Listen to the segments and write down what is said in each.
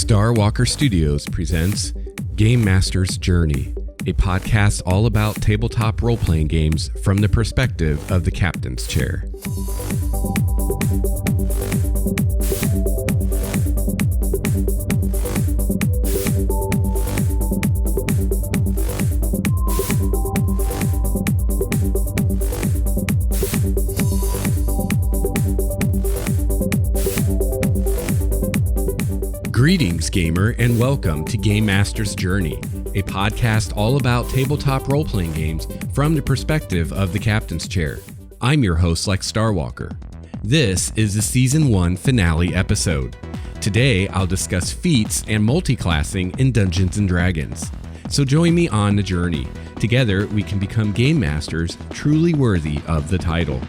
Starwalker Studios presents Game Master's Journey, a podcast all about tabletop role-playing games from the perspective of the captain's chair. Greetings, gamer, and welcome to Game Master's Journey, a podcast all about tabletop role-playing games from the perspective of the captain's chair. I'm your host, Lex Starwalker. This is the Season 1 finale episode. Today, I'll discuss feats and multiclassing in Dungeons & Dragons. So join me on the journey. Together, we can become game masters truly worthy of the title.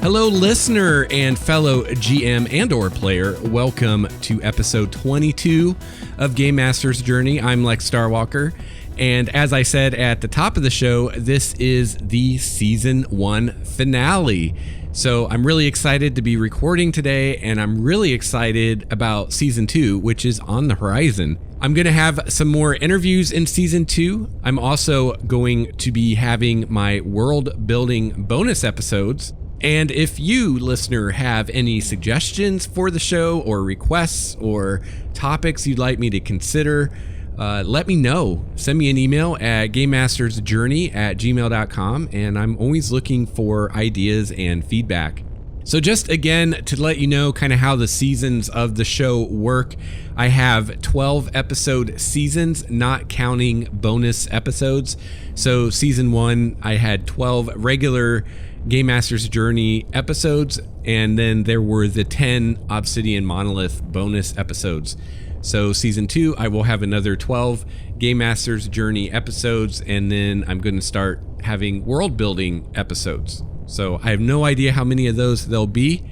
Hello, listener and fellow GM and or player. Welcome to episode 22 of Game Master's Journey. I'm Lex Starwalker, and as I said at the top of the show, this is the Season 1 finale. So I'm really excited to be recording today, and I'm really excited about Season 2, which is on the horizon. I'm going to have some more interviews in Season 2. I'm also going to be having my world building bonus episodes. And if you, listener, have any suggestions for the show or requests or topics you'd like me to consider, let me know. Send me an email at gamemastersjourney@gmail.com, and I'm always looking for ideas and feedback. So just again, to let you know kind of how the seasons of the show work, I have 12 episode seasons, not counting bonus episodes. So season 1, I had 12 regular Game Master's Journey episodes, and then there were the 10 Obsidian Monolith bonus episodes. So season 2, I will have another 12 Game Master's Journey episodes, and then I'm going to start having world building episodes. So I have no idea how many of those there'll be.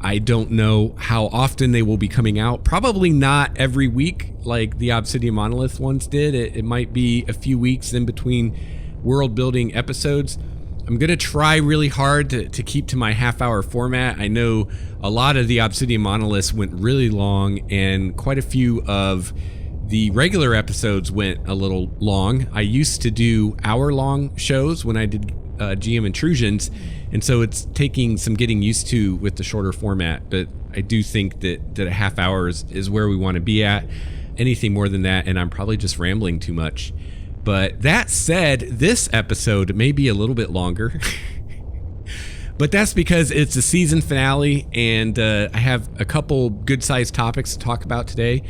I don't know how often they will be coming out. Probably not every week like the Obsidian Monolith ones did. It might be a few weeks in between world building episodes. I'm going to try really hard to keep to my half-hour format. I know a lot of the Obsidian Monoliths went really long, and quite a few of the regular episodes went a little long. I used to do hour-long shows when I did GM Intrusions, and so it's taking some getting used to with the shorter format, but I do think that a half hour is where we want to be at. Anything more than that, and I'm probably just rambling too much. But that said, this episode may be a little bit longer, but that's because it's a season finale, and I have a couple good-sized topics to talk about today.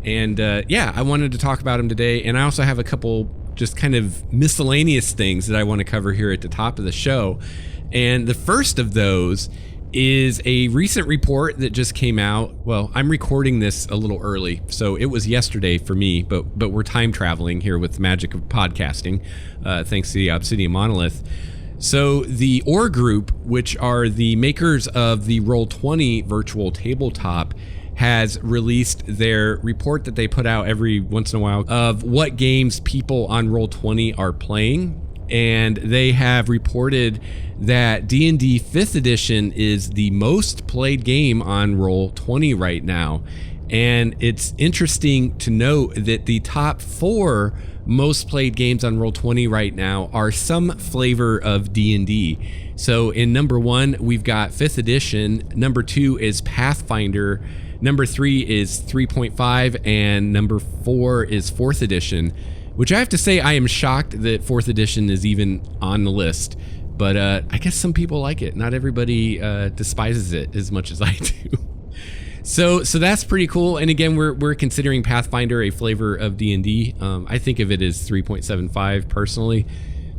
And yeah, I wanted to talk about them today, and I also have a couple just kind of miscellaneous things that I want to cover here at the top of the show. And the first of those is a recent report that just came out. Well, I'm recording this a little early, so it was yesterday for me, but we're time traveling here with the magic of podcasting, thanks to the Obsidian Monolith. So the OR Group, which are the makers of the Roll20 virtual tabletop, has released their report that they put out every once in a while of what games people on Roll20 are playing. And they have reported that D&D 5th edition is the most played game on Roll20 right now. And it's interesting to note that the top 4 most played games on Roll20 right now are some flavor of D&D. So in number 1, we've got 5th edition. Number 2 is Pathfinder. Number 3 is 3.5, and number 4 is 4th edition. Which I have to say, I am shocked that 4th edition is even on the list. But I guess some people like it. Not everybody despises it as much as I do. So that's pretty cool. And again, we're considering Pathfinder a flavor of D&D. I think of it as 3.75 personally.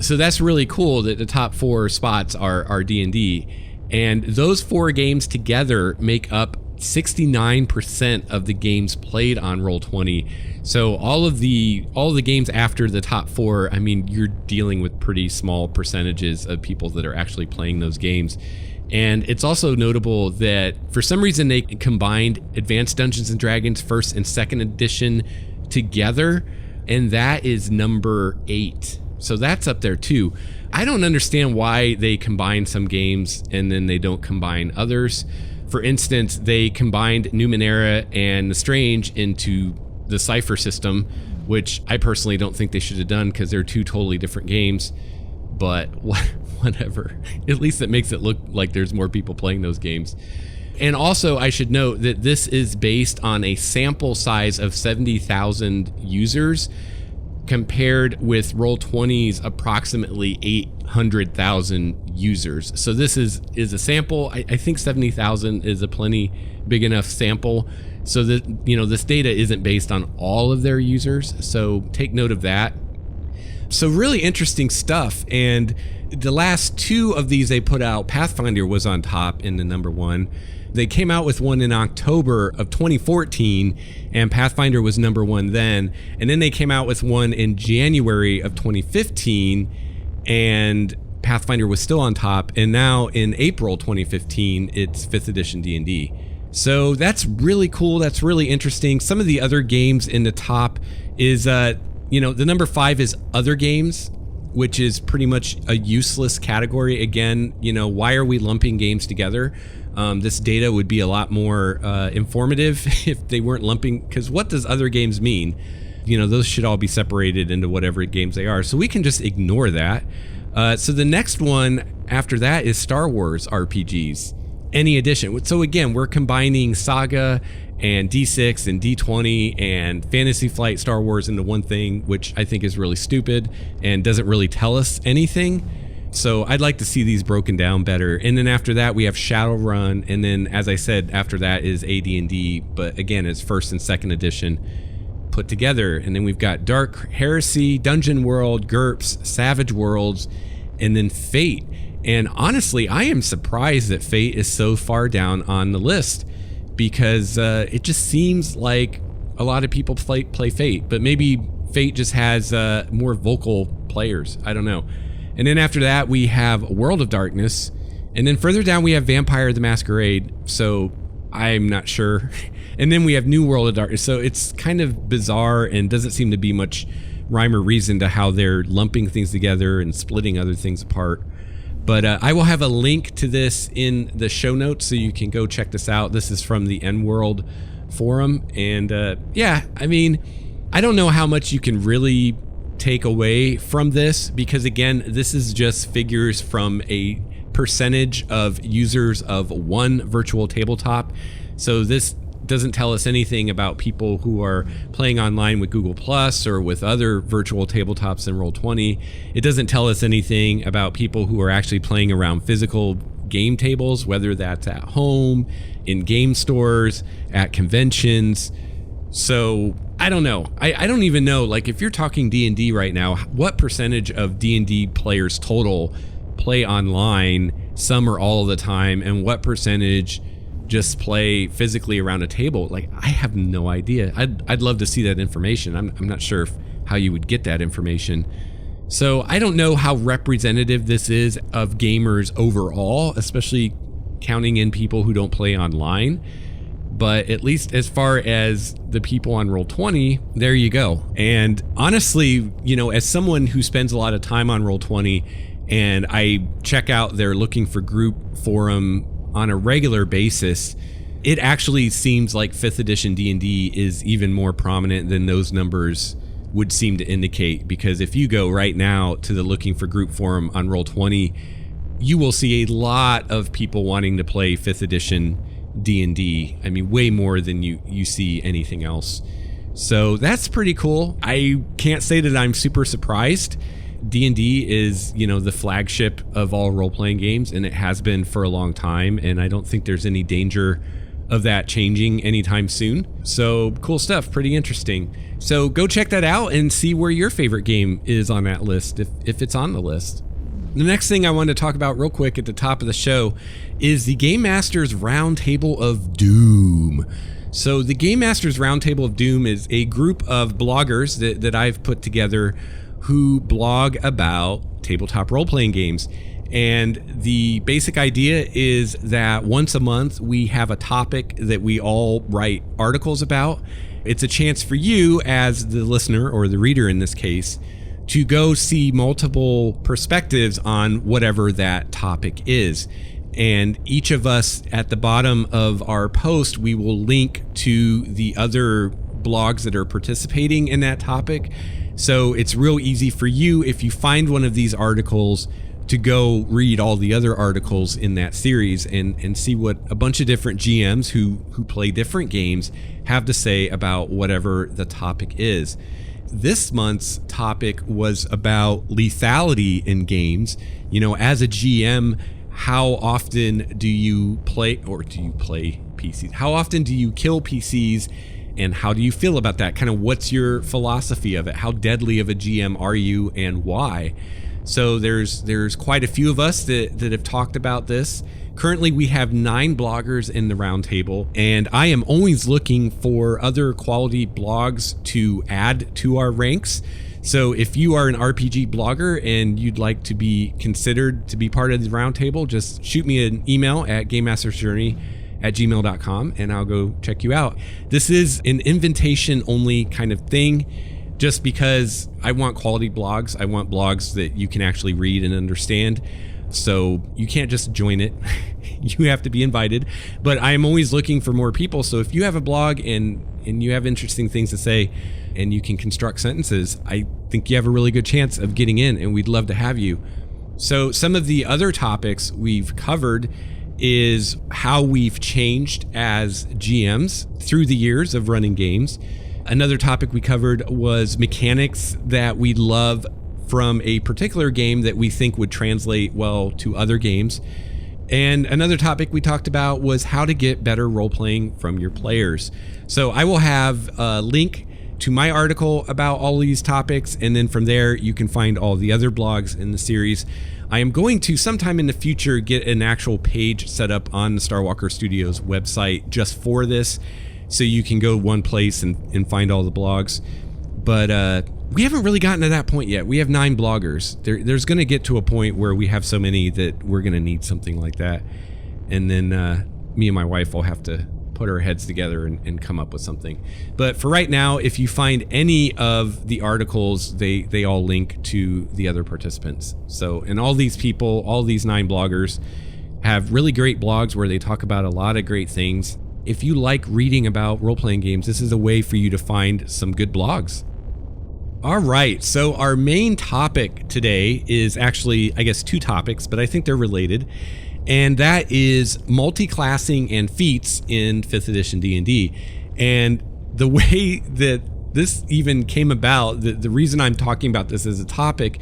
So that's really cool that the top 4 spots are D&D. And those 4 games together make up 69% of the games played on Roll20. So all the games after the top 4, I mean, you're dealing with pretty small percentages of people that are actually playing those games. And it's also notable that for some reason they combined Advanced Dungeons & Dragons 1st and 2nd edition together. and that is number 8. So that's up there too. I don't understand why they combine some games and then they don't combine others. For instance, they combined Numenera and The Strange into the Cypher system, which I personally don't think they should have done because they're 2 totally different games. But whatever. At least it makes it look like there's more people playing those games. And also, I should note that this is based on a sample size of 70,000 users compared with Roll20's approximately 800,000 users. So this is a sample. I think 70,000 is a plenty big enough sample so that, you know, this data isn't based on all of their users. So take note of that. So really interesting stuff. And the last 2 of these they put out, Pathfinder was on top in the number 1. They came out with one in October of 2014, and Pathfinder was number 1 then. And then they came out with one in January of 2015, and Pathfinder was still on top. And now in April 2015, it's 5th edition D&D. So that's really cool. That's really interesting. Some of the other games in the top is, you know, the number 5 is other games, which is pretty much a useless category. Again, you know, why are we lumping games together? This data would be a lot more informative if they weren't lumping, because what does other games mean? You know, those should all be separated into whatever games they are. So we can just ignore that. So the next one after that is Star Wars RPGs, any edition. So again, we're combining Saga and D6 and D20 and Fantasy Flight Star Wars into one thing, which I think is really stupid and doesn't really tell us anything. So I'd like to see these broken down better. And then after that, we have Shadowrun. And then, as I said, after that is AD&D. But again, it's 1st and 2nd edition put together. And then we've got Dark Heresy, Dungeon World, GURPS, Savage Worlds, and then Fate. And honestly, I am surprised that Fate is so far down on the list, because it just seems like a lot of people play Fate. But maybe Fate just has more vocal players. I don't know. And then after that, we have World of Darkness. And then further down, we have Vampire the Masquerade. So I'm not sure. And then we have New World of Darkness. So it's kind of bizarre and doesn't seem to be much rhyme or reason to how they're lumping things together and splitting other things apart. But I will have a link to this in the show notes so you can go check this out. This is from the N-World forum. And yeah, I mean, I don't know how much you can really take away from this, because again, this is just figures from a percentage of users of one virtual tabletop. So this doesn't tell us anything about people who are playing online with Google Plus or with other virtual tabletops in Roll20. It doesn't tell us anything about people who are actually playing around physical game tables, whether that's at home, in game stores, at conventions. So I don't know. I don't even know, like, if you're talking D&D right now, what percentage of D&D players total play online, some or all of the time, and what percentage just play physically around a table? Like, I have no idea. I'd love to see that information. I'm not sure how you would get that information. So I don't know how representative this is of gamers overall, especially counting in people who don't play online. But at least as far as the people on Roll20, there you go. And honestly, you know, as someone who spends a lot of time on Roll20 and I check out their Looking for Group forum on a regular basis, it actually seems like 5th edition D&D is even more prominent than those numbers would seem to indicate. Because if you go right now to the Looking for Group forum on Roll20, you will see a lot of people wanting to play 5th edition D&D. I mean, way more than you see anything else. So that's pretty cool. I can't say that I'm super surprised. D&D is, you know, the flagship of all role-playing games, and it has been for a long time, and I don't think there's any danger of that changing anytime soon. So cool stuff, pretty interesting. So go check that out and see where your favorite game is on that list, if it's on the list. The next thing I wanted to talk about real quick at the top of the show is the Game Masters Roundtable of Doom. So the Game Masters Roundtable of Doom is a group of bloggers that I've put together who blog about tabletop role-playing games. And the basic idea is that once a month, we have a topic that we all write articles about. It's a chance for you as the listener, or the reader in this case, to go see multiple perspectives on whatever that topic is. And each of us at the bottom of our post, we will link to the other blogs that are participating in that topic. So it's real easy for you, if you find one of these articles, to go read all the other articles in that series and see what a bunch of different GMs who play different games have to say about whatever the topic is. This month's topic was about lethality in games. You know, as a GM, how often do you play PCs? How often do you kill PCs, and how do you feel about that? Kind of what's your philosophy of it? How deadly of a GM are you, and why? So there's quite a few of us that have talked about this. Currently, we have 9 bloggers in the roundtable, and I am always looking for other quality blogs to add to our ranks. So if you are an RPG blogger and you'd like to be considered to be part of the roundtable, just shoot me an email at gamemastersjourney@gmail.com and I'll go check you out. This is an invitation only kind of thing, just because I want quality blogs. I want blogs that you can actually read and understand. So you can't just join it. You have to be invited. But I am always looking for more people. So if you have a blog and you have interesting things to say and you can construct sentences, I think you have a really good chance of getting in, and we'd love to have you. So some of the other topics we've covered is how we've changed as GMs through the years of running games. Another topic we covered was mechanics that we love from a particular game that we think would translate well to other games. And another topic we talked about was how to get better role-playing from your players. So I will have a link to my article about all these topics, and then from there you can find all the other blogs in the series. I am going to sometime in the future get an actual page set up on the Starwalker Studios website just for this, so you can go one place and find all the blogs. But we haven't really gotten to that point yet. We have 9 bloggers. There's going to get to a point where we have so many that we're going to need something like that. And then me and my wife will have to put our heads together and come up with something. But for right now, if you find any of the articles, they all link to the other participants. So, and all these people, all these 9 bloggers have really great blogs where they talk about a lot of great things. If you like reading about role-playing games, this is a way for you to find some good blogs. All right, so our main topic today is actually, I guess, 2 topics, but I think they're related. And that is multiclassing and feats in 5th edition D&D. And the way that this even came about, the reason I'm talking about this as a topic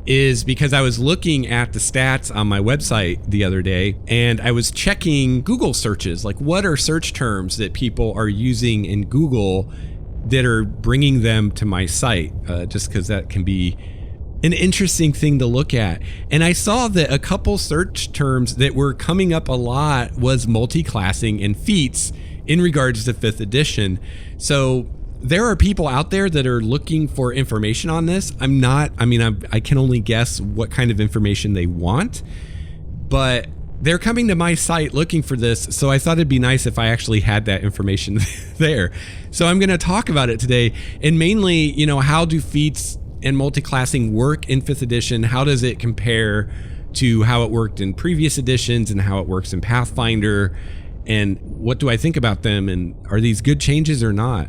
is because I was looking at the stats on my website the other day, and I was checking Google searches, like what are search terms that people are using in Google that are bringing them to my site, just because that can be an interesting thing to look at. And I saw that a couple search terms that were coming up a lot was multiclassing and feats in regards to 5th edition. So there are people out there that are looking for information on this. I can only guess what kind of information they want, but they're coming to my site looking for this. So I thought it'd be nice if I actually had that information there. So I'm going to talk about it today, and mainly, how do feats and multiclassing work in 5th edition? How does it compare to how it worked in previous editions and how it works in Pathfinder? And what do I think about them? And are these good changes or not?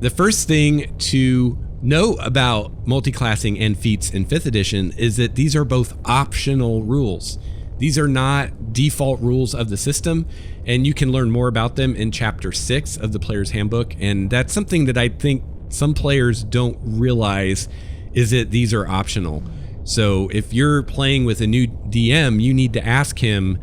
The first thing to know about multiclassing and feats in 5th edition is that these are both optional rules. These are not default rules of the system, and you can learn more about them in Chapter 6 of the Player's Handbook. And that's something that I think some players don't realize, is that these are optional. So if you're playing with a new DM, you need to ask him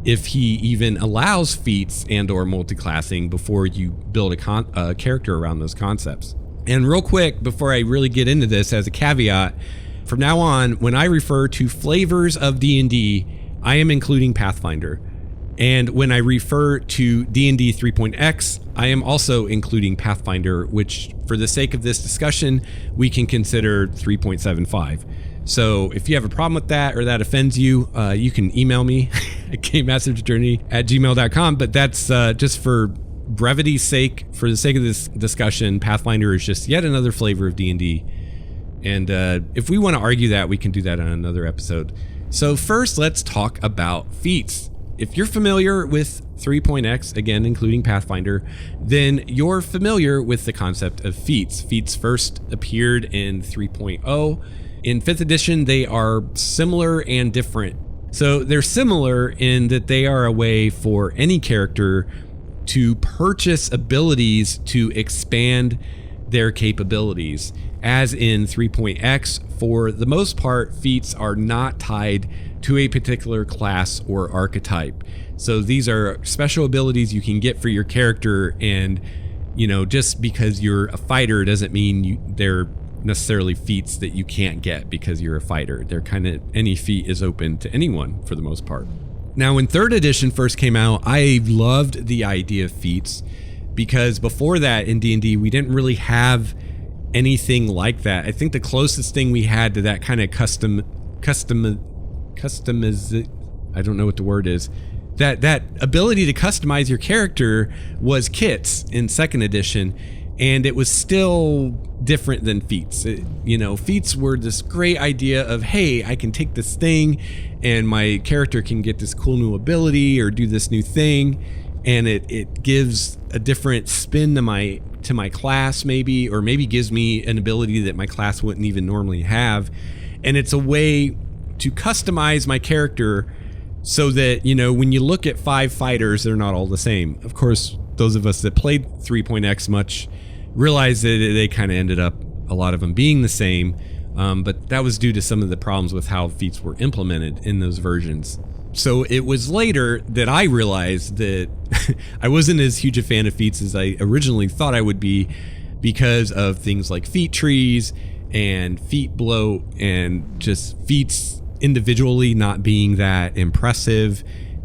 if he even allows feats and or multiclassing before you build a character around those concepts. And real quick, before I really get into this, as a caveat, from now on, when I refer to flavors of D&D, I am including Pathfinder. And when I refer to D&D 3.x, I am also including Pathfinder, which for the sake of this discussion, we can consider 3.75. So if you have a problem with that or that offends you, you can email me at gamemastersjourney@gmail.com. But that's just for brevity's sake, for the sake of this discussion. Pathfinder is just yet another flavor of D&D. And if we want to argue that, we can do that on another episode. So first, let's talk about feats. If you're familiar with 3.x, again, including Pathfinder, then you're familiar with the concept of feats. Feats first appeared in 3.0. In 5th edition, they are similar and different. So they're similar in that they are a way for any character to purchase abilities to expand their capabilities. As in 3.x, for the most part, feats are not tied to a particular class or archetype. So these are special abilities you can get for your character, and just because you're a fighter doesn't mean they're necessarily feats that you can't get because you're a fighter. They're kind of, any feat is open to anyone for the most part. Now, when 3rd edition first came out, I loved the idea of feats because before that in D&D, we didn't really have anything like that. I think the closest thing we had to that kind of custom I don't know what the word is. That ability to customize your character was kits in 2nd edition, and it was still different than feats. Feats were this great idea of, hey, I can take this thing and my character can get this cool new ability or do this new thing, and it gives a different spin to my class, maybe, or maybe gives me an ability that my class wouldn't even normally have. And it's a way to customize my character so that, when you look at 5 fighters, they're not all the same. Of course, those of us that played 3.x much realized that they kind of ended up, a lot of them being the same. But that was due to some of the problems with how feats were implemented in those versions. So it was later that I realized that I wasn't as huge a fan of feats as I originally thought I would be, because of things like feat trees and feat bloat and just feats individually not being that impressive,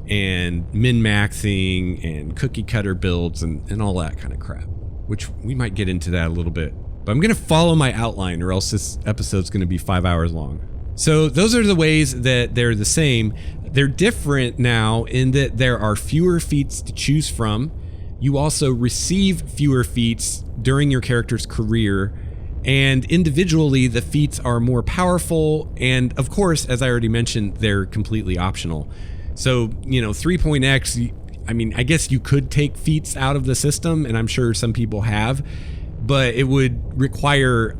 and min-maxing and cookie cutter builds and all that kind of crap, which we might get into that a little bit. But I'm going to follow my outline or else this episode's going to be 5 hours long. So those are the ways that they're the same. They're different now in that there are fewer feats to choose from. You also receive fewer feats during your character's career, and individually the feats are more powerful, and of course, as I already mentioned, they're completely optional. So 3.x, I guess you could take feats out of the system, and I'm sure some people have, but it would require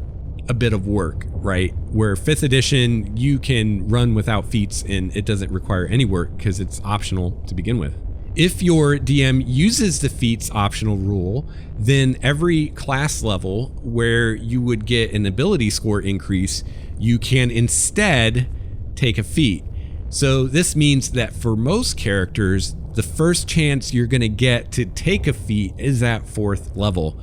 a bit of work, right? Where 5th edition, you can run without feats and it doesn't require any work because it's optional to begin with. If your DM uses the feats optional rule, then every class level where you would get an ability score increase, you can instead take a feat. So this means that for most characters, the first chance you're going to get to take a feat is at 4th level.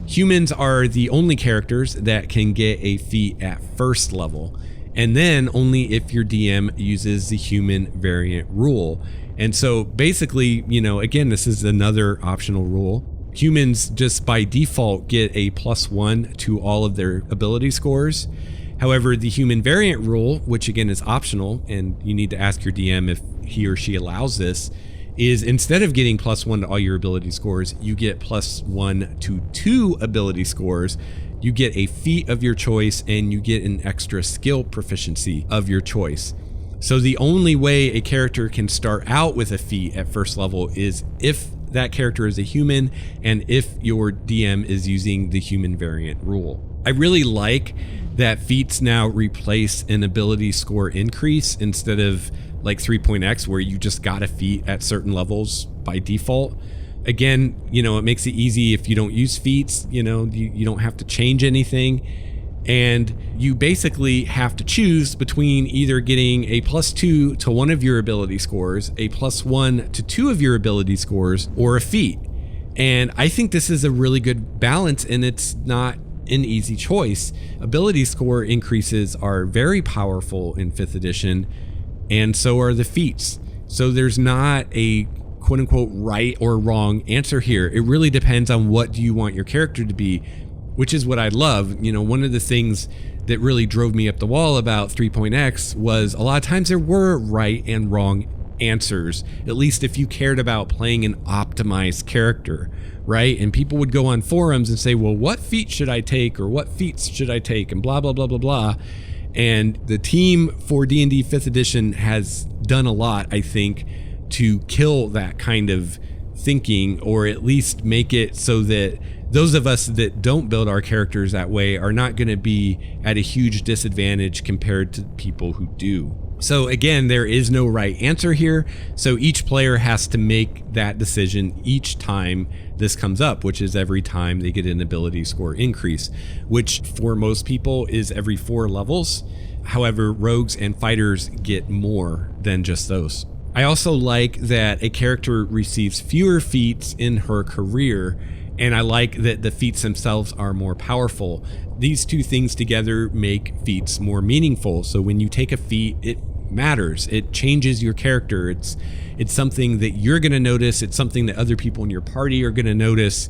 Humans are the only characters that can get a feat at 1st level, and then only if your DM uses the human variant rule. And so basically, again, this is another optional rule. Humans just by default get a +1 to all of their ability scores. However, the human variant rule, which again is optional, and you need to ask your DM if he or she allows this, is instead of getting +1 to all your ability scores, you get +1 to 2 ability scores. You get a feat of your choice, and you get an extra skill proficiency of your choice. So the only way a character can start out with a feat at 1st level is if that character is a human, and if your DM is using the human variant rule. I really like that feats now replace an ability score increase instead of like 3.x where you just got a feat at certain levels by default. Again, it makes it easy if you don't use feats, you don't have to change anything. And you basically have to choose between either getting a +2 to one of your ability scores, a +1 to 2 of your ability scores, or a feat. And I think this is a really good balance, and it's not an easy choice. Ability score increases are very powerful in 5th edition, and so are the feats. So there's not a quote-unquote right or wrong answer here. It really depends on what do you want your character to be. which is what I love. One of the things that really drove me up the wall about 3.x was a lot of times there were right and wrong answers, at least if you cared about playing an optimized character, right? And people would go on forums and say, well, what feat should I take, or what feats should I take, and blah, blah, blah, blah, blah. And the team for D&D 5th edition has done a lot, I think, to kill that kind of thinking, or at least make it so that those of us that don't build our characters that way are not going to be at a huge disadvantage compared to people who do. So again, there is no right answer here. So each player has to make that decision each time this comes up, which is every time they get an ability score increase, which for most people is every 4 levels. However, rogues and fighters get more than just those. I also like that a character receives fewer feats in her career, and I like that the feats themselves are more powerful. These two things together make feats more meaningful. So when you take a feat, it matters. It changes your character. It's something that you're going to notice. It's something that other people in your party are going to notice,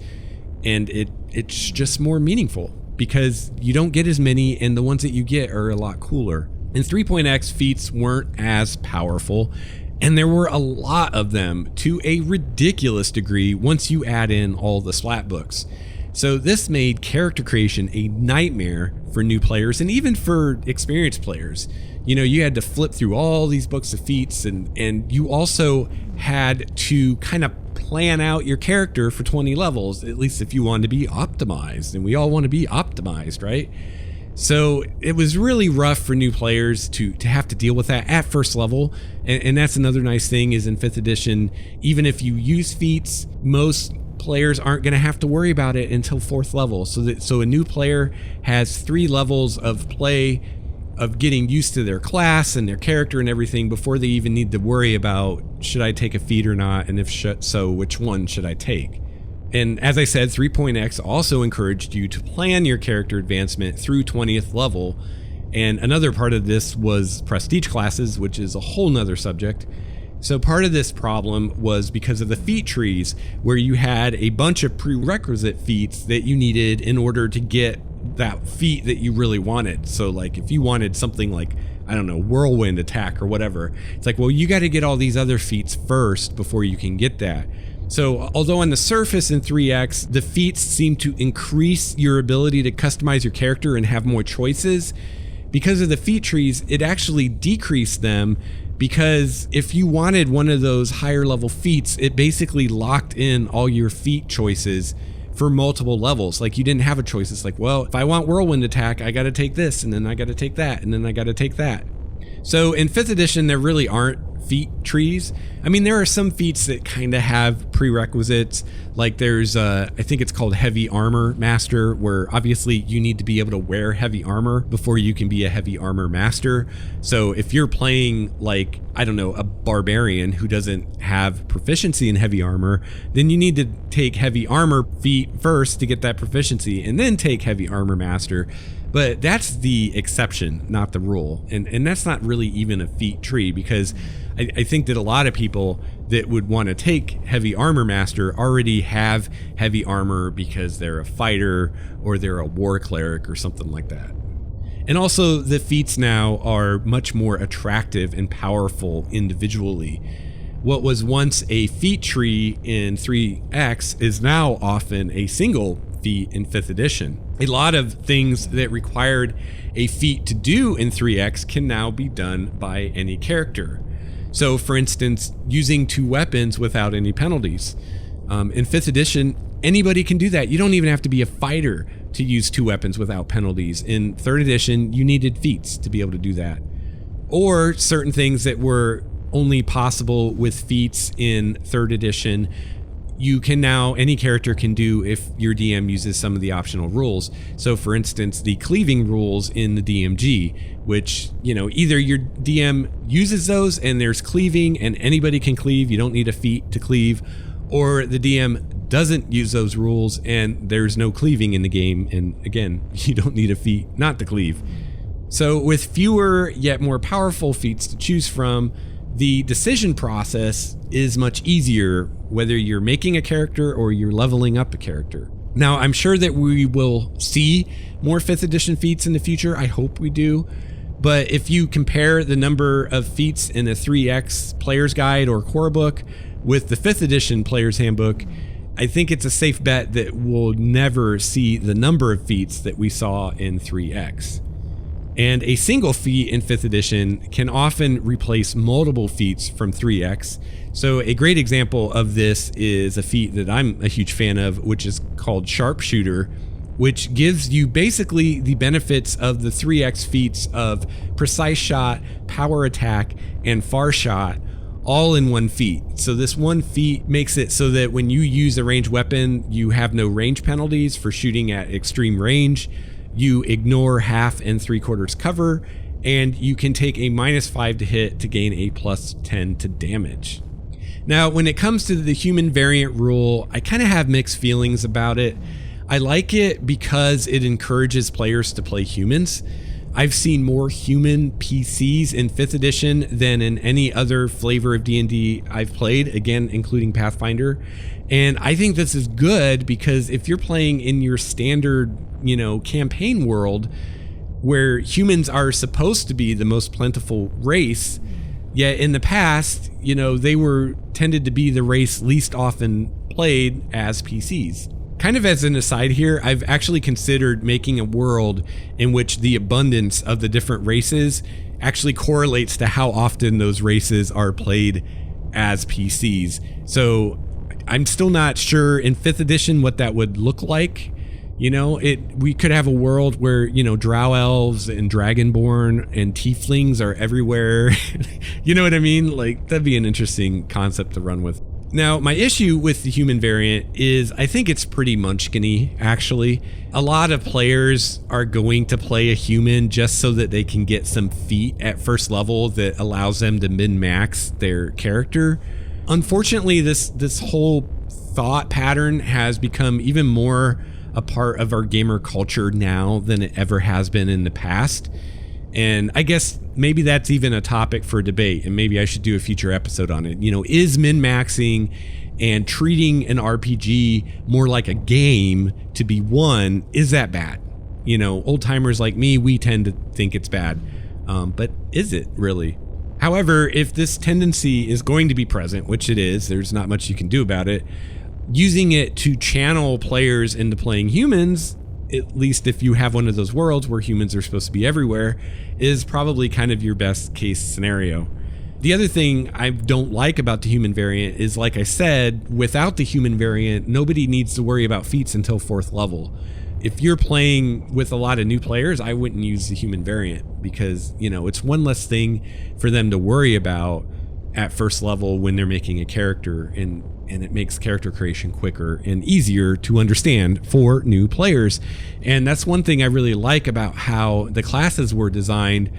and it's just more meaningful because you don't get as many, and the ones that you get are a lot cooler. In 3.x, feats weren't as powerful, and there were a lot of them to a ridiculous degree once you add in all the slat books. So this made character creation a nightmare for new players and even for experienced players. You had to flip through all these books of feats, and you also had to kind of plan out your character for 20 levels, at least if you wanted to be optimized, and we all want to be optimized, right? So it was really rough for new players to have to deal with that at first level. And that's another nice thing is in 5th edition, even if you use feats, most players aren't going to have to worry about it until 4th level. So a new player has 3 levels of play of getting used to their class and their character and everything before they even need to worry about, should I take a feat or not? And if so, which one should I take? And as I said, 3.x also encouraged you to plan your character advancement through 20th level. And another part of this was prestige classes, which is a whole nother subject. So part of this problem was because of the feat trees, where you had a bunch of prerequisite feats that you needed in order to get that feat that you really wanted. So like if you wanted something like, I don't know, whirlwind attack or whatever, it's like, well, you got to get all these other feats first before you can get that. So although on the surface in 3x, the feats seem to increase your ability to customize your character and have more choices, because of the feat trees, it actually decreased them, because if you wanted one of those higher level feats, it basically locked in all your feat choices for multiple levels. Like you didn't have a choice. It's like, well, if I want whirlwind attack, I got to take this, and then I got to take that, and then I got to take that. So in 5th edition, there really aren't feat trees. I mean, there are some feats that kind of have prerequisites. Like there's, I think it's called Heavy Armor Master, where obviously you need to be able to wear heavy armor before you can be a heavy armor master. So if you're playing like, I don't know, a barbarian who doesn't have proficiency in heavy armor, then you need to take heavy armor feat first to get that proficiency, and then take heavy armor master. But that's the exception, not the rule. And that's not really even a feat tree, because I think that a lot of people that would want to take Heavy Armor Master already have heavy armor because they're a fighter or they're a war cleric or something like that. And also the feats now are much more attractive and powerful individually. What was once a feat tree in 3X is now often a single feat in 5th edition. A lot of things that required a feat to do in 3X can now be done by any character. So for instance, using 2 weapons without any penalties. In 5th edition, anybody can do that. You don't even have to be a fighter to use 2 weapons without penalties. In 3rd edition, you needed feats to be able to do that. Or certain things that were only possible with feats in 3rd edition, you can now, any character can do if your DM uses some of the optional rules. So for instance, the cleaving rules in the DMG, which, you know, either your DM uses those and there's cleaving and anybody can cleave, you don't need a feat to cleave, or the DM doesn't use those rules and there's no cleaving in the game, and again, you don't need a feat not to cleave. So with fewer yet more powerful feats to choose from, the decision process is much easier, whether you're making a character or you're leveling up a character. Now, I'm sure that we will see more 5th edition feats in the future. I hope we do. But if you compare the number of feats in the 3X Player's Guide or Core Book with the 5th edition Player's Handbook, I think it's a safe bet that we'll never see the number of feats that we saw in 3X. And a single feat in 5th edition can often replace multiple feats from 3X. So a great example of this is a feat that I'm a huge fan of, which is called Sharpshooter, which gives you basically the benefits of the 3X feats of precise shot, power attack, and far shot all in one feat. So this one feat makes it so that when you use a ranged weapon, you have no range penalties for shooting at extreme range. You ignore half and 3/4 cover, and you can take a -5 to hit to gain a +10 to damage. Now, when it comes to the human variant rule, I kind of have mixed feelings about it. I like it because it encourages players to play humans. I've seen more human PCs in 5th edition than in any other flavor of D&D I've played, again, including Pathfinder. And I think this is good because if you're playing in your standard, campaign world where humans are supposed to be the most plentiful race, yet in the past, they were tended to be the race least often played as PCs. Kind of as an aside here, I've actually considered making a world in which the abundance of the different races actually correlates to how often those races are played as PCs. So I'm still not sure in 5th edition what that would look like. We could have a world where, drow elves and dragonborn and tieflings are everywhere. You know what I mean? Like, that'd be an interesting concept to run with. Now, my issue with the human variant is I think it's pretty munchkin-y, actually. A lot of players are going to play a human just so that they can get some feat at first level that allows them to min-max their character. Unfortunately, this whole thought pattern has become even more a part of our gamer culture now than it ever has been in the past. And I guess maybe that's even a topic for debate, and maybe I should do a future episode on it. Is min-maxing and treating an RPG more like a game to be won, is that bad? Old timers like me, we tend to think it's bad. But is it really? However, if this tendency is going to be present, which it is, there's not much you can do about it, using it to channel players into playing humans, at least if you have one of those worlds where humans are supposed to be everywhere, is probably kind of your best case scenario. The other thing I don't like about the human variant is, like I said, without the human variant, nobody needs to worry about feats until 4th level. If you're playing with a lot of new players, I wouldn't use the human variant because, it's one less thing for them to worry about at first level when they're making a character, and it makes character creation quicker and easier to understand for new players. And that's one thing I really like about how the classes were designed.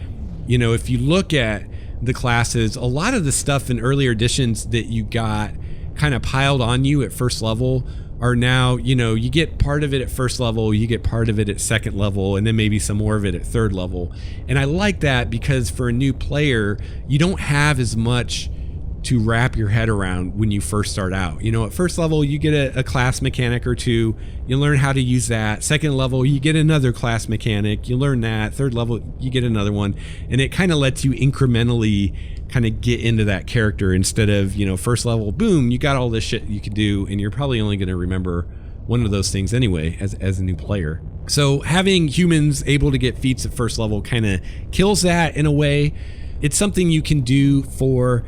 If you look at the classes, a lot of the stuff in earlier editions that you got kind of piled on you at first level are now, you get part of it at first level, you get part of it at second level, and then maybe some more of it at 3rd level. And I like that because for a new player, you don't have as much to wrap your head around when you first start out. At first level, you get a class mechanic or two, you learn how to use that. Second level, you get another class mechanic, you learn that. 3rd level, you get another one. And it kind of lets you incrementally kind of get into that character instead of, first level, boom, you got all this shit you could do, and you're probably only going to remember one of those things anyway as a new player. So having humans able to get feats at first level kind of kills that in a way. It's something you can do for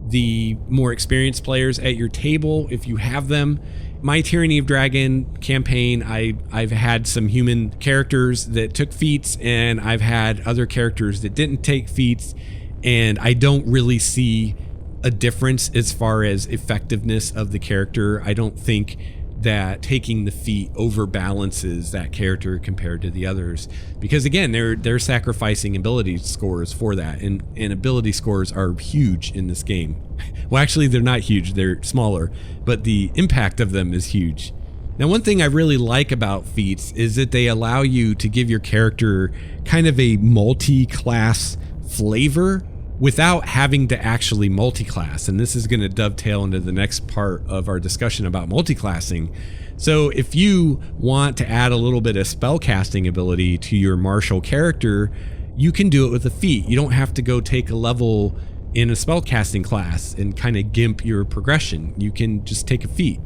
the more experienced players at your table if you have them. My Tyranny of Dragon campaign, I've had some human characters that took feats, and I've had other characters that didn't take feats, and I don't really see a difference as far as effectiveness of the character. I don't think that taking the feat overbalances that character compared to the others, because again, they're sacrificing ability scores for that, and ability scores are huge in this game. Well, actually, they're not huge, they're smaller, but the impact of them is huge. Now, one thing I really like about feats is that they allow you to give your character kind of a multi-class flavor without having to actually multiclass. And this is going to dovetail into the next part of our discussion about multiclassing. So if you want to add a little bit of spellcasting ability to your martial character, you can do it with a feat. You don't have to go take a level in a spellcasting class and kind of gimp your progression. You can just take a feat.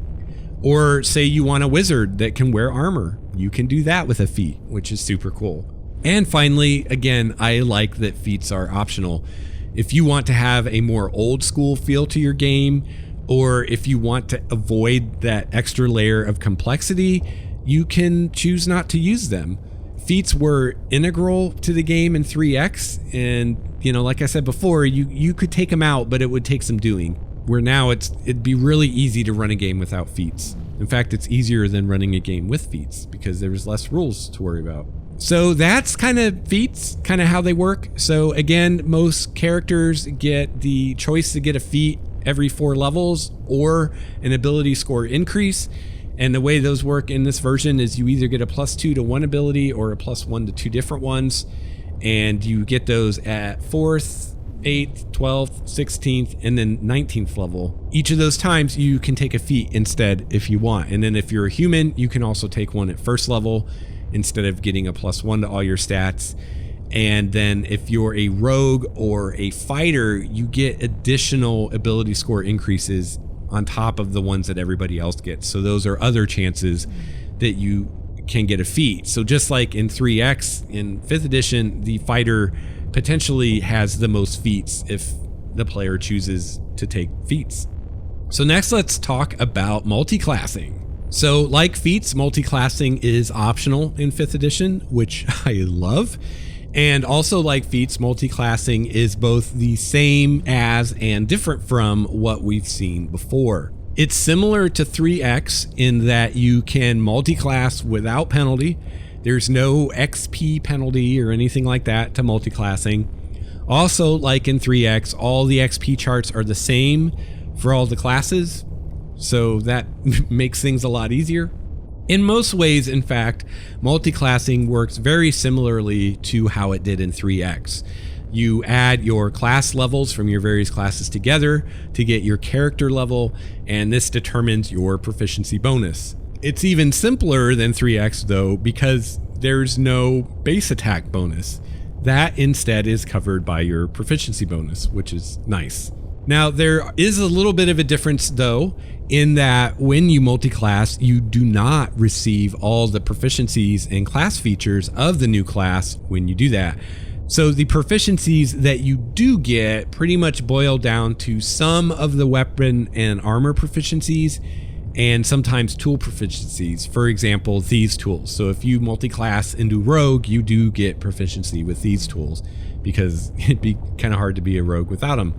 Or say you want a wizard that can wear armor. You can do that with a feat, which is super cool. And finally, again, I like that feats are optional. If you want to have a more old school feel to your game, or if you want to avoid that extra layer of complexity, you can choose not to use them. Feats were integral to the game in 3X, and like I said before, you could take them out, but it would take some doing. Where now it'd be really easy to run a game without feats. In fact, it's easier than running a game with feats because there's less rules to worry about. So that's kind of feats, kind of how they work. So again, most characters get the choice to get a feat every 4 levels or an ability score increase. And the way those work in this version is you either get a +2 to 1 ability or a +1 to 2 different ones. And you get those at 4th, 8th, 12th, 16th, and then 19th level. Each of those times you can take a feat instead if you want. And then if you're a human, you can also take one at 1st level instead of getting a +1 to all your stats. And then if you're a rogue or a fighter, you get additional ability score increases on top of the ones that everybody else gets. So those are other chances that you can get a feat. So just like in 3X in 5th edition, the fighter potentially has the most feats if the player chooses to take feats. So next, let's talk about multiclassing. So like feats, multiclassing is optional in 5th edition, which I love. And also like feats, multiclassing is both the same as and different from what we've seen before. It's similar to 3X in that you can multiclass without penalty. There's no XP penalty or anything like that to multiclassing. Also, like in 3X, all the XP charts are the same for all the classes, so that makes things a lot easier. In most ways, in fact, multiclassing works very similarly to how it did in 3X. You add your class levels from your various classes together to get your character level, and this determines your proficiency bonus. It's even simpler than 3X though, because there's no base attack bonus. That instead is covered by your proficiency bonus, which is nice. Now, there is a little bit of a difference though, in that when you multiclass, you do not receive all the proficiencies and class features of the new class when you do that. So the proficiencies that you do get pretty much boil down to some of the weapon and armor proficiencies and sometimes tool proficiencies. For example, these tools. So if you multiclass into rogue, you do get proficiency with these tools because it'd be kind of hard to be a rogue without them.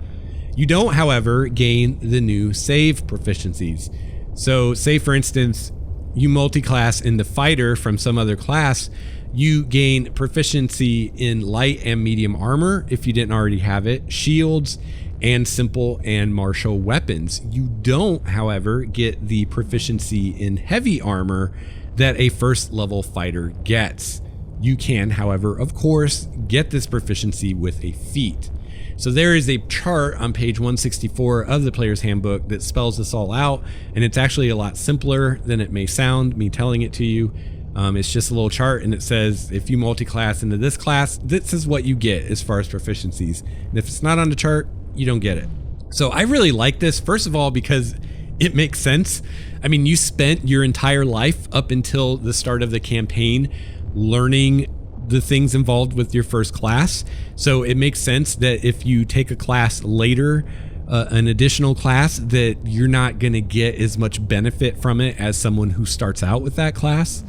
You don't, however, gain the new save proficiencies. So say for instance, you multiclass into fighter from some other class, you gain proficiency in light and medium armor if you didn't already have it, shields, and simple and martial weapons. You don't, however, get the proficiency in heavy armor that a 1st level fighter gets. You can, however, of course, get this proficiency with a feat. So there is a chart on page 164 of the player's handbook that spells this all out, and it's actually a lot simpler than it may sound, me telling it to you. It's just a little chart, and it says if you multiclass into this class, this is what you get as far as proficiencies. And if it's not on the chart, you don't get it. So I really like this, first of all, because it makes sense. I mean, you spent your entire life up until the start of the campaign learning the things involved with your first class. So it makes sense that if you take a class later, an additional class, that you're not going to get as much benefit from it as someone who starts out with that class.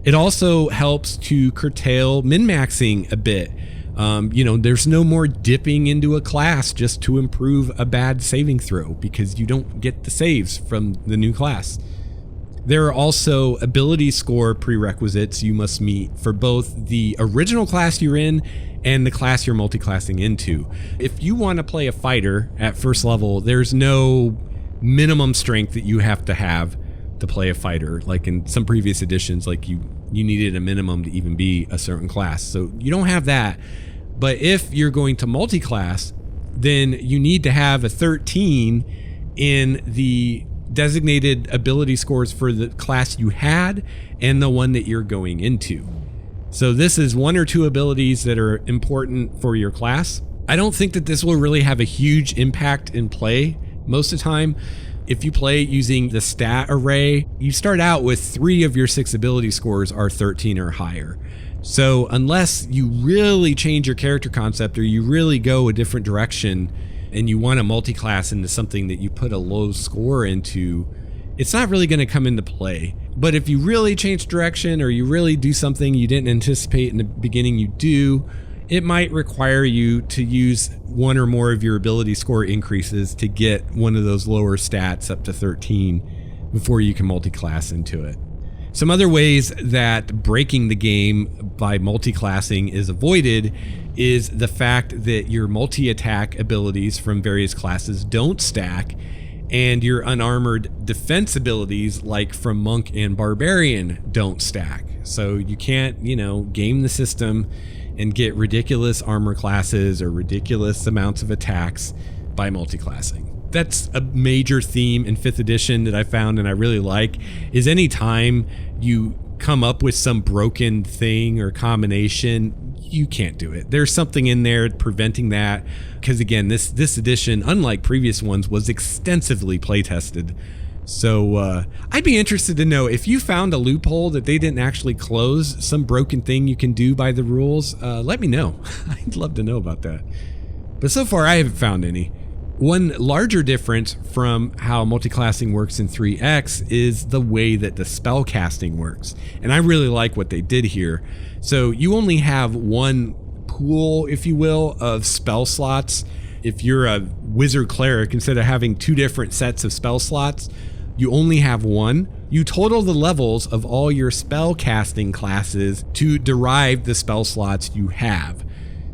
It also helps to curtail min-maxing a bit. There's no more dipping into a class just to improve a bad saving throw because you don't get the saves from the new class. There are also ability score prerequisites you must meet for both the original class you're in and the class you're multiclassing into. If you want to play a fighter at 1st level, there's no minimum strength that you have to play a fighter. Like in some previous editions, like you needed a minimum to even be a certain class. So you don't have that. But if you're going to multiclass, then you need to have a 13 in the designated ability scores for the class you had and the one that you're going into. So this is one or two abilities that are important for your class. I don't think that this will really have a huge impact in play most of the time. If you play using the stat array, you start out with 3 of your 6 ability scores are 13 or higher. So unless you really change your character concept or you really go a different direction and you want to multi-class into something that you put a low score into, it's not really going to come into play. But if you really change direction or you really do something you didn't anticipate in the beginning you do, it might require you to use one or more of your ability score increases to get one of those lower stats up to 13 before you can multi-class into it. Some other ways that breaking the game by multi-classing is avoided is the fact that your multi-attack abilities from various classes don't stack, and your unarmored defense abilities like from Monk and Barbarian don't stack. So you can't, game the system and get ridiculous armor classes or ridiculous amounts of attacks by multi-classing. That's a major theme in 5th edition that I found and I really like, is anytime you come up with some broken thing or combination, you can't do it. There's something in there preventing that, because again, this edition, unlike previous ones, was extensively play tested. So I'd be interested to know if you found a loophole that they didn't actually close, some broken thing you can do by the rules. Let me know. I'd love to know about that. But so far I haven't found any. One larger difference from how multiclassing works in 3X is the way that the spell casting works. And I really like what they did here. So you only have one pool, if you will, of spell slots. If you're a wizard cleric, instead of having 2 different sets of spell slots, you only have one. You total the levels of all your spell casting classes to derive the spell slots you have.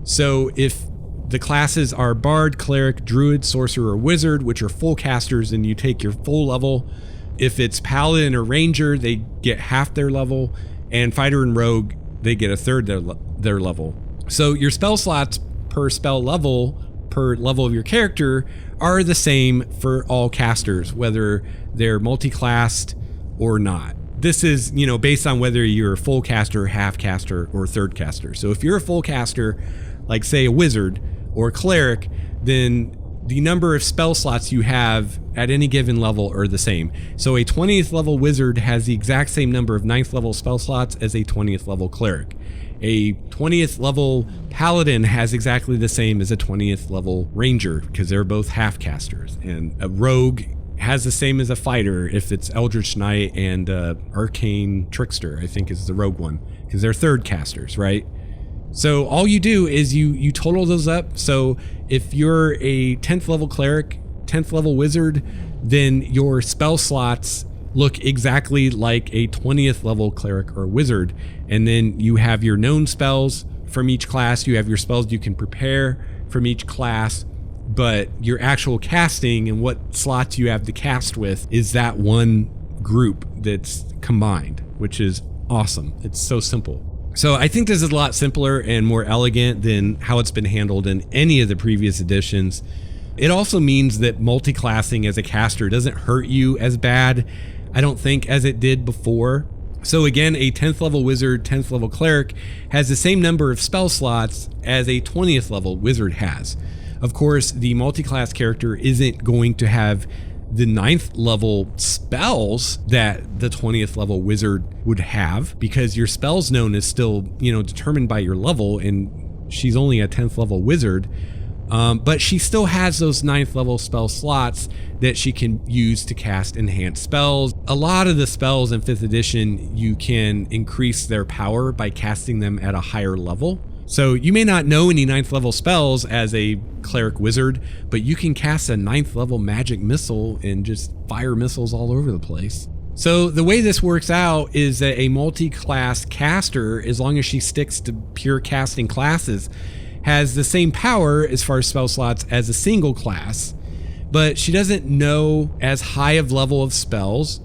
So if the classes are Bard, Cleric, Druid, Sorcerer, or Wizard, which are full casters, and you take your full level. If it's Paladin or Ranger, they get half their level, and Fighter and Rogue, they get a third their level. So your spell slots per spell level, per level of your character, are the same for all casters, whether they're multi-classed or not. This is, based on whether you're a full caster, half caster, or third caster. So if you're a full caster, like say a Wizard or a Cleric, then the number of spell slots you have at any given level are the same. So a 20th level Wizard has the exact same number of 9th level spell slots as a 20th level Cleric. A 20th level Paladin has exactly the same as a 20th level Ranger, because they're both half casters. And a Rogue has the same as a Fighter if it's Eldritch Knight and Arcane Trickster, I think is the Rogue one, because they're third casters, right? So all you do is you total those up. So if you're a 10th level Cleric, 10th level Wizard, then your spell slots look exactly like a 20th level Cleric or Wizard. And then you have your known spells from each class. You have your spells you can prepare from each class. But your actual casting and what slots you have to cast with is that one group that's combined, which is awesome. It's so simple. So I think this is a lot simpler and more elegant than how it's been handled in any of the previous editions. It also means that multi-classing as a caster doesn't hurt you as bad, I don't think, as it did before. So again, a 10th level Wizard, 10th level Cleric has the same number of spell slots as a 20th level Wizard has. Of course, the multi-class character isn't going to have the 9th level spells that the 20th level Wizard would have, because your spells known is still, determined by your level, and she's only a 10th level Wizard. But she still has those 9th level spell slots that she can use to cast enhanced spells. A lot of the spells in 5th edition, you can increase their power by casting them at a higher level. So you may not know any 9th level spells as a Cleric Wizard, but you can cast a 9th level magic missile and just fire missiles all over the place. So the way this works out is that a multi-class caster, as long as she sticks to pure casting classes, has the same power as far as spell slots as a single class, but she doesn't know as high of level of spells,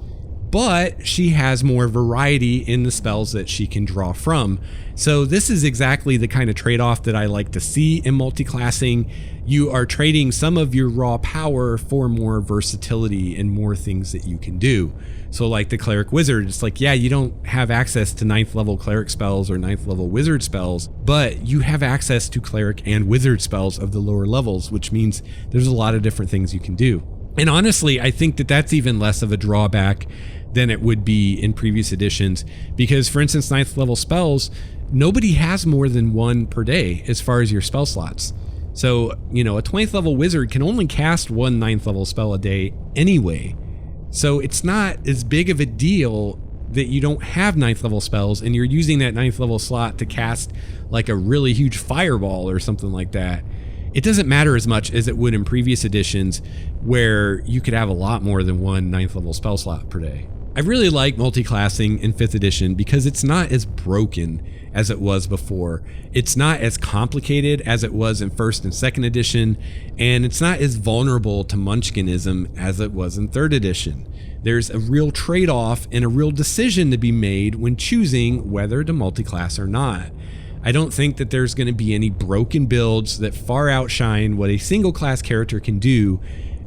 but she has more variety in the spells that she can draw from. So this is exactly the kind of trade-off that I like to see in multiclassing. You are trading some of your raw power for more versatility and more things that you can do. So like the cleric wizard, it's like, yeah, you don't have access to 9th level cleric spells or 9th level wizard spells, but you have access to cleric and wizard spells of the lower levels, which means there's a lot of different things you can do. And honestly, I think that that's even less of a drawback than it would be in previous editions, because for instance, 9th level spells, nobody has more than one per day as far as your spell slots. So, you know, a 20th level wizard can only cast one 9th level spell a day anyway. So it's not as big of a deal that you don't have 9th level spells and you're using that 9th level slot to cast like a really huge fireball or something like that. It doesn't matter as much as it would in previous editions where you could have a lot more than one 9th level spell slot per day. I really like multiclassing in 5th edition because it's not as broken as it was before. It's not as complicated as it was in 1st and 2nd edition, and it's not as vulnerable to munchkinism as it was in 3rd edition. There's a real trade-off and a real decision to be made when choosing whether to multiclass or not. I don't think that there's going to be any broken builds that far outshine what a single class character can do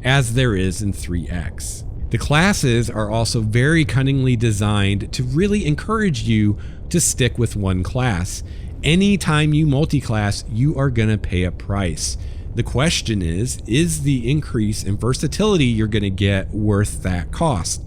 as there is in 3X. The classes are also very cunningly designed to really encourage you to stick with one class. Anytime you multiclass, you are going to pay a price. The question is the increase in versatility you're going to get worth that cost?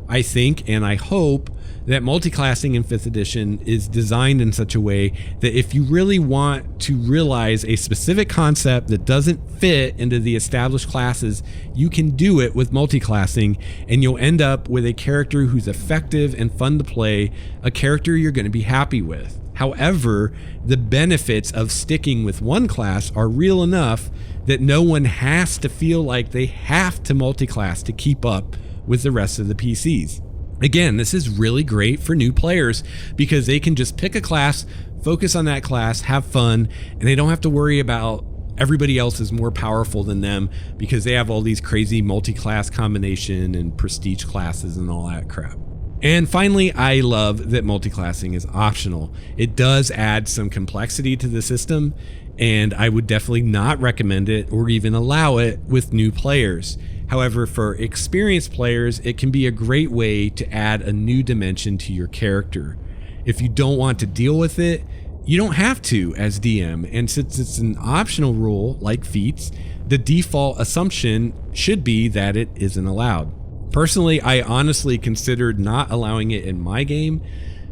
I think and I hope that multiclassing in 5th edition is designed in such a way that if you really want to realize a specific concept that doesn't fit into the established classes, you can do it with multiclassing, and you'll end up with a character who's effective and fun to play, a character you're going to be happy with. However, the benefits of sticking with one class are real enough that no one has to feel like they have to multiclass to keep up with the rest of the PCs. Again, this is really great for new players because they can just pick a class, focus on that class, have fun, and they don't have to worry about everybody else is more powerful than them because they have all these crazy multi-class combination and prestige classes and all that crap. And finally, I love that multiclassing is optional. It does add some complexity to the system, and I would definitely not recommend it or even allow it with new players. However, for experienced players, it can be a great way to add a new dimension to your character. If you don't want to deal with it, you don't have to as DM, and since it's an optional rule like Feats, the default assumption should be that it isn't allowed. Personally, I honestly considered not allowing it in my game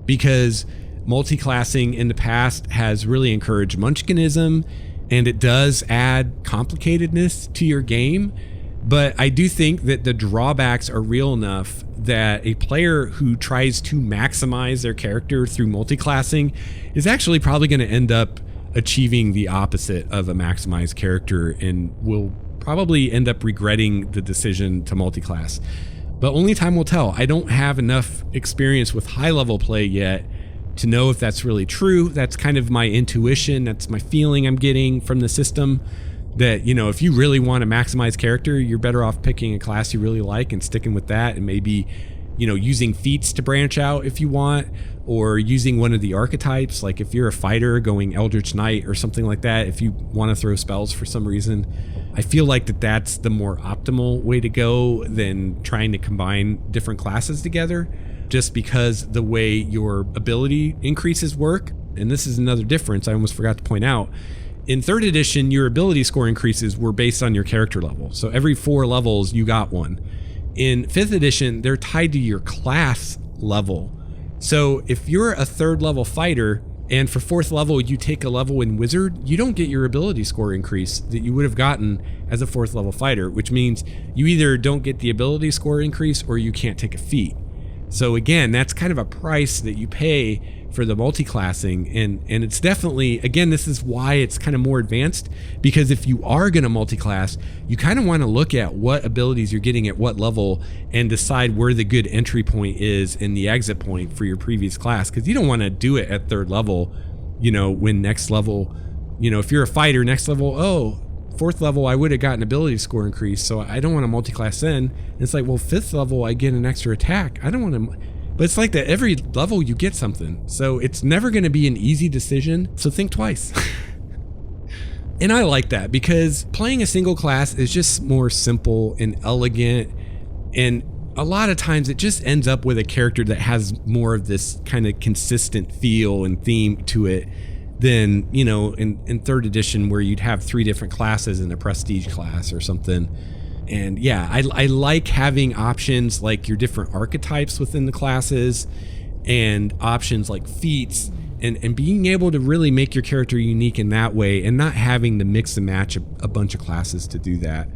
because multiclassing in the past has really encouraged munchkinism, and it does add complicatedness to your game. But I do think that the drawbacks are real enough that a player who tries to maximize their character through multiclassing is actually probably going to end up achieving the opposite of a maximized character and will probably end up regretting the decision to multiclass. But only time will tell. I don't have enough experience with high-level play yet to know if that's really true. That's kind of my intuition. That's my feeling I'm getting from the system. That, you know, if you really want to maximize character, you're better off picking a class you really like and sticking with that, and maybe, you know, using feats to branch out if you want, or using one of the archetypes. Like if you're a fighter going Eldritch Knight or something like that, if you want to throw spells for some reason, I feel like that's the more optimal way to go than trying to combine different classes together, just because the way your ability increases work. And this is another difference I almost forgot to point out. In 3rd edition, your ability score increases were based on your character level. So every 4 levels, you got one. In 5th edition, they're tied to your class level. So if you're a 3rd level fighter, and for 4th level, you take a level in wizard, you don't get your ability score increase that you would have gotten as a 4th level fighter, which means you either don't get the ability score increase or you can't take a feat. So again, that's kind of a price that you pay for the multiclassing, and it's definitely, again, this is why it's kind of more advanced, because if you are going to multiclass, you kind of want to look at what abilities you're getting at what level and decide where the good entry point is and the exit point for your previous class, because you don't want to do it at 3rd level, you know, when next level, you know, if you're a fighter, next level, oh, 4th level, I would have gotten ability score increase, so I don't want to multi-class then. And it's like, well, 5th level, I get an extra attack. I don't want to... But it's like that every level you get something. So it's never going to be an easy decision. So think twice. And I like that because playing a single class is just more simple and elegant. And a lot of times it just ends up with a character that has more of this kind of consistent feel and theme to it than, you know, in 3rd edition where you'd have 3 different classes in a prestige class or something. And yeah, I like having options like your different archetypes within the classes and options like feats and being able to really make your character unique in that way and not having to mix and match a bunch of classes to do that.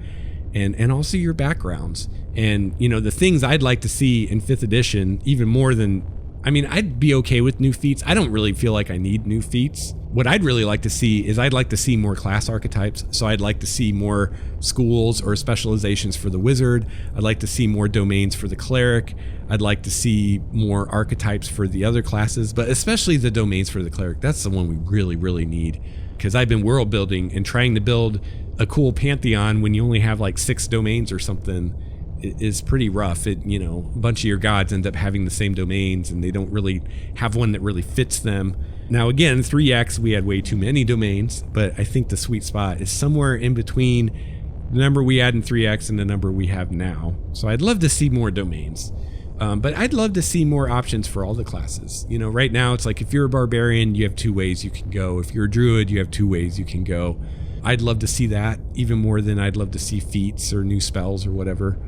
And also your backgrounds. And, you know, the things I'd like to see in 5th edition, even more than, I mean, I'd be okay with new feats. I don't really feel like I need new feats. What I'd really like to see is I'd like to see more class archetypes. So I'd like to see more schools or specializations for the wizard. I'd like to see more domains for the cleric. I'd like to see more archetypes for the other classes, but especially the domains for the cleric. That's the one we really, really need. Because I've been world building and trying to build a cool pantheon when you only have like 6 domains or something is pretty rough. It, you know, a bunch of your gods end up having the same domains and they don't really have one that really fits them. Now again, 3X, we had way too many domains, but I think the sweet spot is somewhere in between the number we had in 3X and the number we have now. So I'd love to see more domains. But I'd love to see more options for all the classes. You know, right now it's like if you're a barbarian, you have 2 ways you can go. If you're a druid, you have 2 ways you can go. I'd love to see that even more than I'd love to see feats or new spells or whatever.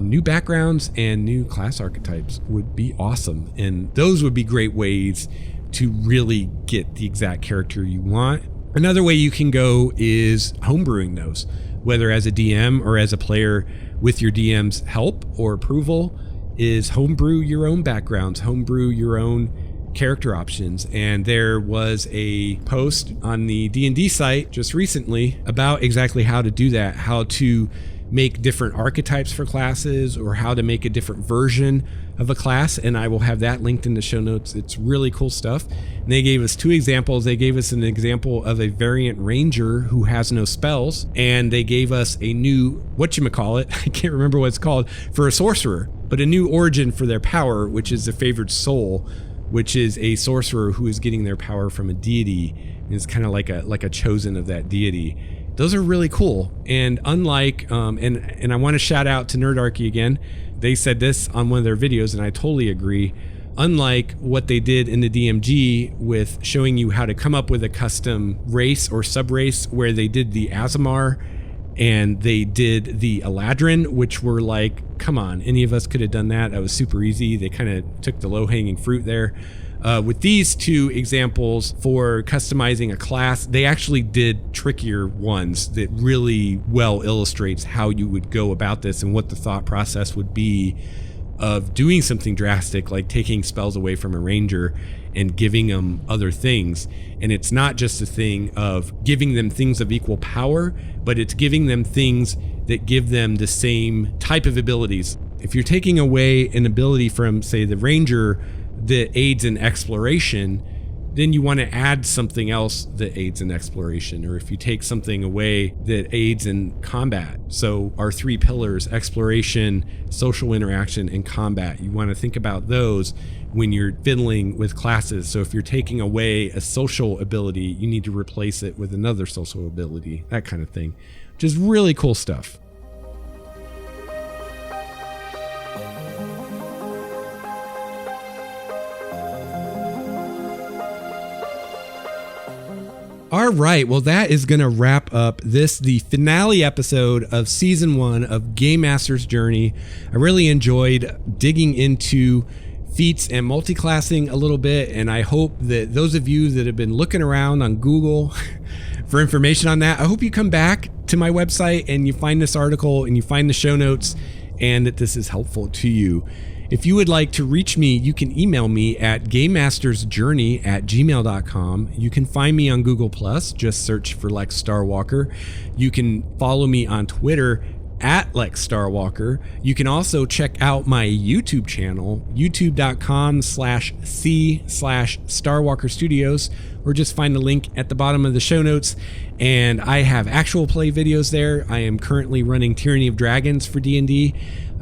New backgrounds and new class archetypes would be awesome. And those would be great ways to really get the exact character you want. Another way you can go is homebrewing those, whether as a DM or as a player with your DM's help or approval, is homebrew your own backgrounds, homebrew your own character options. And there was a post on the D&D site just recently about exactly how to do that, how to make different archetypes for classes or how to make a different version of a class, and I will have that linked in the show notes. It's really cool stuff. And they gave us 2 examples. They gave us an example of a variant ranger who has no spells, and they gave us a new whatchamacallit, I can't remember what it's called, for a sorcerer, but a new origin for their power, which is the favored soul, which is a sorcerer who is getting their power from a deity and is kind of like a chosen of that deity. Those are really cool. And unlike, and I want to shout out to Nerdarchy again. They said this on one of their videos, and I totally agree. Unlike what they did in the DMG with showing you how to come up with a custom race or sub-race, where they did the Azamar and they did the Eladrin, which were like, come on, any of us could have done that. That was super easy. They kind of took the low-hanging fruit there. With these 2 examples for customizing a class, they actually did trickier ones that really well illustrates how you would go about this and what the thought process would be of doing something drastic like taking spells away from a ranger and giving them other things. And it's not just a thing of giving them things of equal power, but it's giving them things that give them the same type of abilities. If you're taking away an ability from, say, the ranger that aids in exploration, then you want to add something else that aids in exploration. Or if you take something away that aids in combat, so our 3 pillars, exploration, social interaction, and combat, you want to think about those when you're fiddling with classes. So if you're taking away a social ability, you need to replace it with another social ability, that kind of thing, which is really cool stuff. All right, well, that is going to wrap up the finale episode of Season 1 of Game Master's Journey. I really enjoyed digging into feats and multiclassing a little bit, and I hope that those of you that have been looking around on Google for information on that, I hope you come back to my website and you find this article and you find the show notes and that this is helpful to you. If you would like to reach me, you can email me at gamemastersjourney@gmail.com. You can find me on Google+, just search for Lex Starwalker. You can follow me on Twitter at Lex Starwalker. You can also check out my YouTube channel, youtube.com/c/Starwalker Studios, or just find the link at the bottom of the show notes. And I have actual play videos there. I am currently running Tyranny of Dragons for D&D.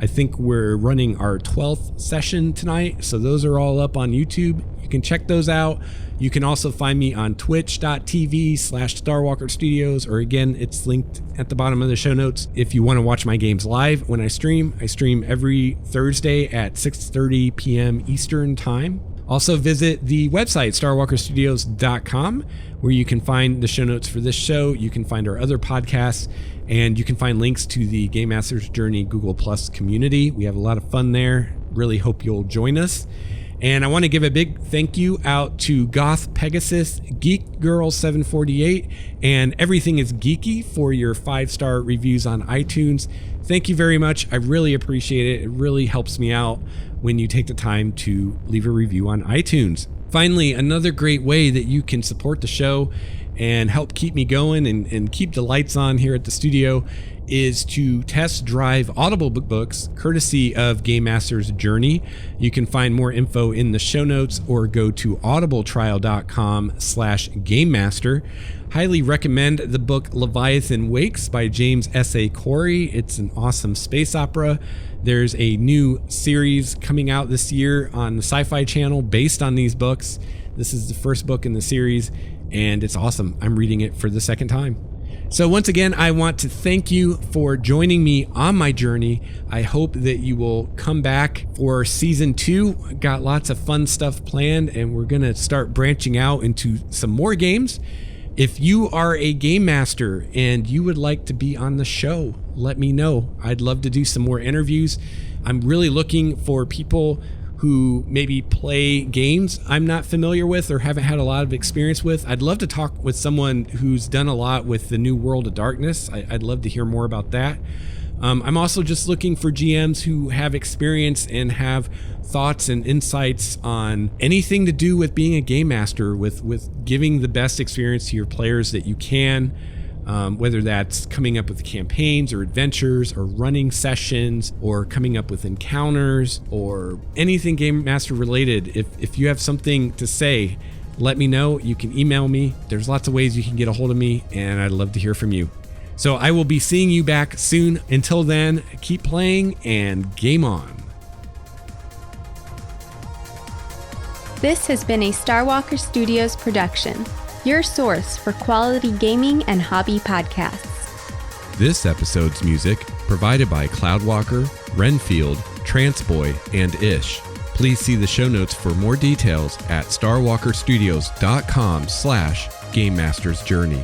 I think we're running our 12th session tonight, so those are all up on YouTube. You can check those out. You can also find me on twitch.tv/Starwalker Studios, or again, it's linked at the bottom of the show notes. If you want to watch my games live when I stream every Thursday at 6:30 p.m. Eastern Time. Also visit the website, starwalkerstudios.com, where you can find the show notes for this show. You can find our other podcasts, and you can find links to the Game Master's Journey Google Plus community. We have a lot of fun there. Really hope you'll join us. And I want to give a big thank you out to Goth Pegasus, Geek Girl 748, and Everything is Geeky for your 5-star reviews on iTunes. Thank you very much. I really appreciate it. It really helps me out when you take the time to leave a review on iTunes. Finally, another great way that you can support the show and help keep me going and keep the lights on here at the studio is to test drive Audible books courtesy of Game Master's Journey. You can find more info in the show notes or go to audibletrial.com/gamemaster. Highly recommend the book Leviathan Wakes by James S.A. Corey. It's an awesome space opera. There's a new series coming out this year on the Sci-Fi Channel based on these books. This is the first book in the series, and it's awesome. I'm reading it for the second time. So once again, I want to thank you for joining me on my journey. I hope that you will come back for season 2. Got lots of fun stuff planned, and we're going to start branching out into some more games. If you are a game master and you would like to be on the show, let me know. I'd love to do some more interviews. I'm really looking for people who maybe play games I'm not familiar with or haven't had a lot of experience with. I'd love to talk with someone who's done a lot with the new World of Darkness. I'd love to hear more about that. I'm also just looking for GMs who have experience and have thoughts and insights on anything to do with being a game master, with giving the best experience to your players that you can, whether that's coming up with campaigns or adventures or running sessions or coming up with encounters or anything game master related. If you have something to say, let me know. You can email me. There's lots of ways you can get a hold of me, and I'd love to hear from you. So I will be seeing you back soon. Until then, keep playing and game on. This has been a Starwalker Studios production, your source for quality gaming and hobby podcasts. This episode's music provided by Cloudwalker, Renfield, Transboy, and Ish. Please see the show notes for more details at starwalkerstudios.com/Game Master's Journey.